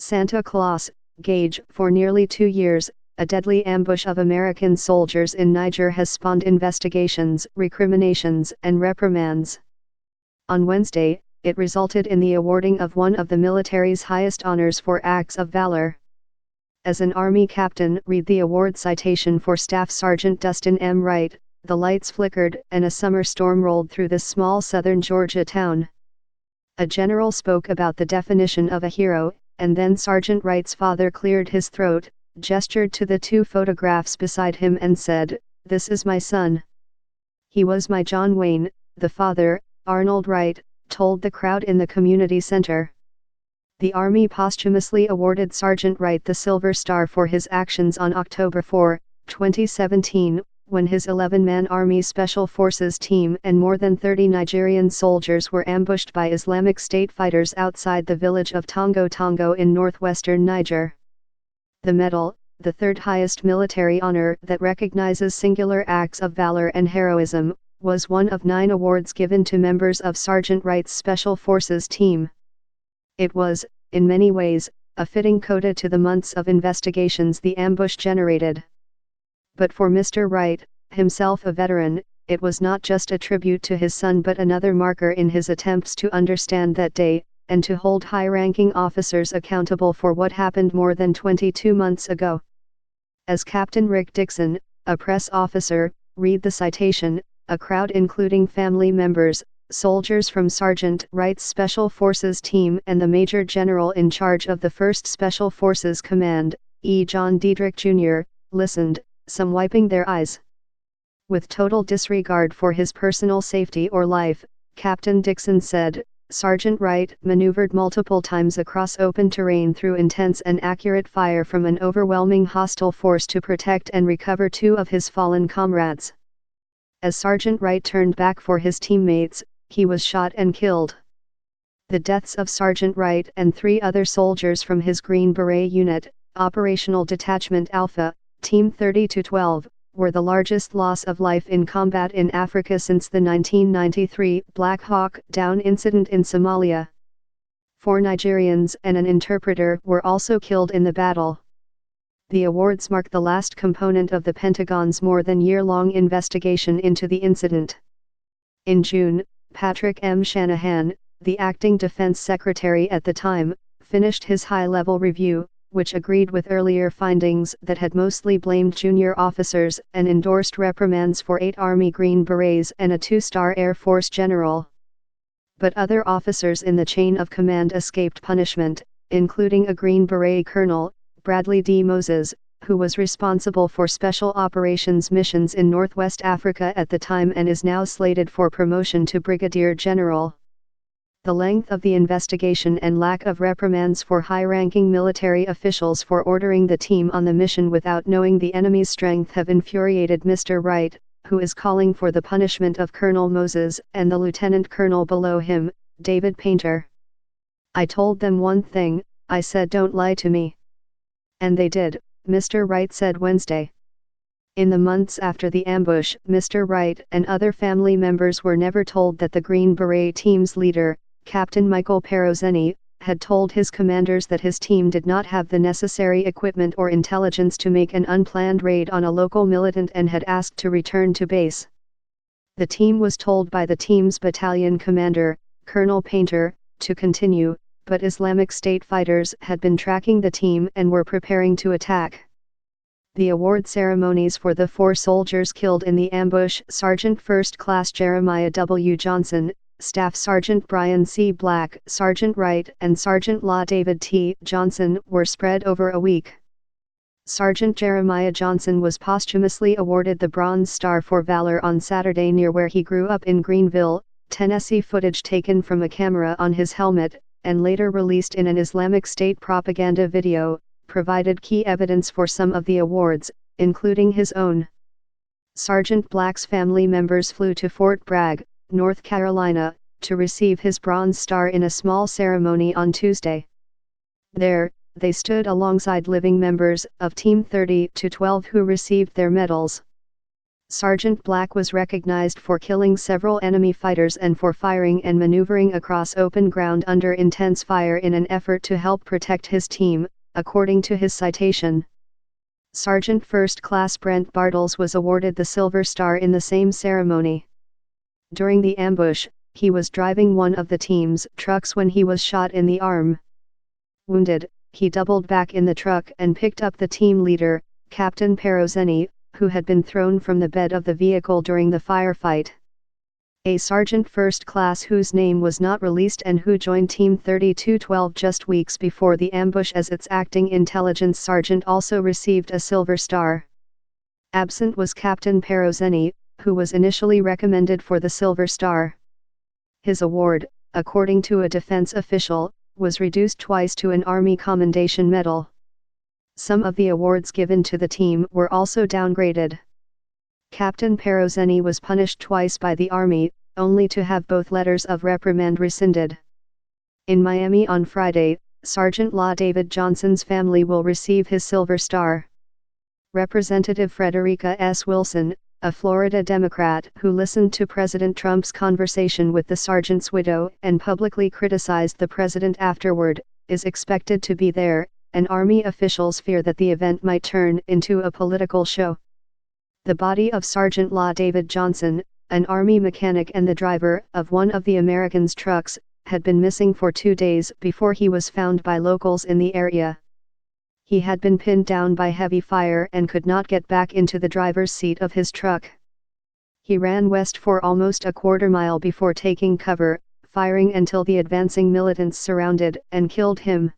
Santa Claus, Gage. For nearly 2 years, a deadly ambush of American soldiers in Niger has spawned investigations, recriminations, and reprimands. On Wednesday, it resulted in the awarding of one of the military's highest honors for acts of valor. As an Army captain, read the award citation for Staff Sergeant Dustin M. Wright. The lights flickered and a summer storm rolled through this small southern Georgia town. A general spoke about the definition of a hero, and then Sergeant Wright's father cleared his throat, gestured to the 2 photographs beside him and said, "This is my son. He was my John Wayne," the father, Arnold Wright, told the crowd in the community center. The Army posthumously awarded Sergeant Wright the Silver Star for his actions on October 4, 2017, when his 11-man Army Special Forces team and more than 30 Nigerian soldiers were ambushed by Islamic State fighters outside the village of Tongo Tongo in northwestern Niger. The medal, the third highest military honor that recognizes singular acts of valor and heroism, was one of 9 awards given to members of Sergeant Wright's Special Forces team. It was, in many ways, a fitting coda to the months of investigations the ambush generated. But for Mr. Wright, himself a veteran, it was not just a tribute to his son but another marker in his attempts to understand that day, and to hold high-ranking officers accountable for what happened more than 22 months ago. As Captain Rick Dixon, a press officer, read the citation, a crowd including family members, soldiers from Sergeant Wright's Special Forces team and the Major General in charge of the 1st Special Forces Command, E. John Diedrich Jr., listened, some wiping their eyes. With total disregard for his personal safety or life, Captain Dixon said, Sergeant Wright maneuvered multiple times across open terrain through intense and accurate fire from an overwhelming hostile force to protect and recover 2 of his fallen comrades. As Sergeant Wright turned back for his teammates, he was shot and killed. The deaths of Sergeant Wright and 3 other soldiers from his Green Beret unit, Operational Detachment Alpha, Team 30-12, were the largest loss of life in combat in Africa since the 1993 Black Hawk Down incident in Somalia. 4 Nigerians and an interpreter were also killed in the battle. The awards mark the last component of the Pentagon's more than year-long investigation into the incident. In June, Patrick M. Shanahan, the acting defense secretary at the time, finished his high-level review, which agreed with earlier findings that had mostly blamed junior officers and endorsed reprimands for 8 Army Green Berets and a 2-star Air Force general. But other officers in the chain of command escaped punishment, including a Green Beret Colonel, Bradley D. Moses, who was responsible for special operations missions in Northwest Africa at the time and is now slated for promotion to Brigadier General. The length of the investigation and lack of reprimands for high-ranking military officials for ordering the team on the mission without knowing the enemy's strength have infuriated Mr. Wright, who is calling for the punishment of Colonel Moses and the lieutenant colonel below him, David Painter. I told them one thing, I said don't lie to me. And they did, Mr. Wright said Wednesday. In the months after the ambush, Mr. Wright and other family members were never told that the Green Beret team's leader, Captain Michael Perozeni, had told his commanders that his team did not have the necessary equipment or intelligence to make an unplanned raid on a local militant and had asked to return to base. The team was told by the team's battalion commander, Colonel Painter, to continue, but Islamic State fighters had been tracking the team and were preparing to attack. The award ceremonies for the 4 soldiers killed in the ambush, Sergeant First Class Jeremiah W. Johnson, Staff Sergeant Brian C. Black, Sergeant Wright and Sergeant Law David T. Johnson, were spread over a week. Sergeant Jeremiah Johnson was posthumously awarded the Bronze Star for Valor on Saturday near where he grew up in Greenville, Tennessee. Footage taken from a camera on his helmet, and later released in an Islamic State propaganda video, provided key evidence for some of the awards, including his own. Sergeant Black's family members flew to Fort Bragg, North Carolina, to receive his Bronze Star in a small ceremony on Tuesday. There, they stood alongside living members of Team 30-12 who received their medals. Sergeant Black was recognized for killing several enemy fighters and for firing and maneuvering across open ground under intense fire in an effort to help protect his team, according to his citation. Sergeant First Class Brent Bartels was awarded the Silver Star in the same ceremony. During the ambush, he was driving one of the team's trucks when he was shot in the arm. Wounded, he doubled back in the truck and picked up the team leader, Captain Perozeni, who had been thrown from the bed of the vehicle during the firefight. A Sergeant First Class whose name was not released and who joined Team 3212 just weeks before the ambush as its acting intelligence sergeant also received a Silver Star. Absent was Captain Perozeni, who was initially recommended for the Silver Star. His award, according to a defense official, was reduced twice to an Army Commendation Medal. Some of the awards given to the team were also downgraded. Captain Perozeni was punished twice by the Army, only to have both letters of reprimand rescinded. In Miami on Friday, Sergeant Law David Johnson's family will receive his Silver Star. Representative Frederica S. Wilson, a Florida Democrat who listened to President Trump's conversation with the sergeant's widow and publicly criticized the president afterward, is expected to be there, and Army officials fear that the event might turn into a political show. The body of Sergeant Law David Johnson, an Army mechanic and the driver of one of the Americans' trucks, had been missing for 2 days before he was found by locals in the area. He had been pinned down by heavy fire and could not get back into the driver's seat of his truck. He ran west for almost a quarter mile before taking cover, firing until the advancing militants surrounded and killed him.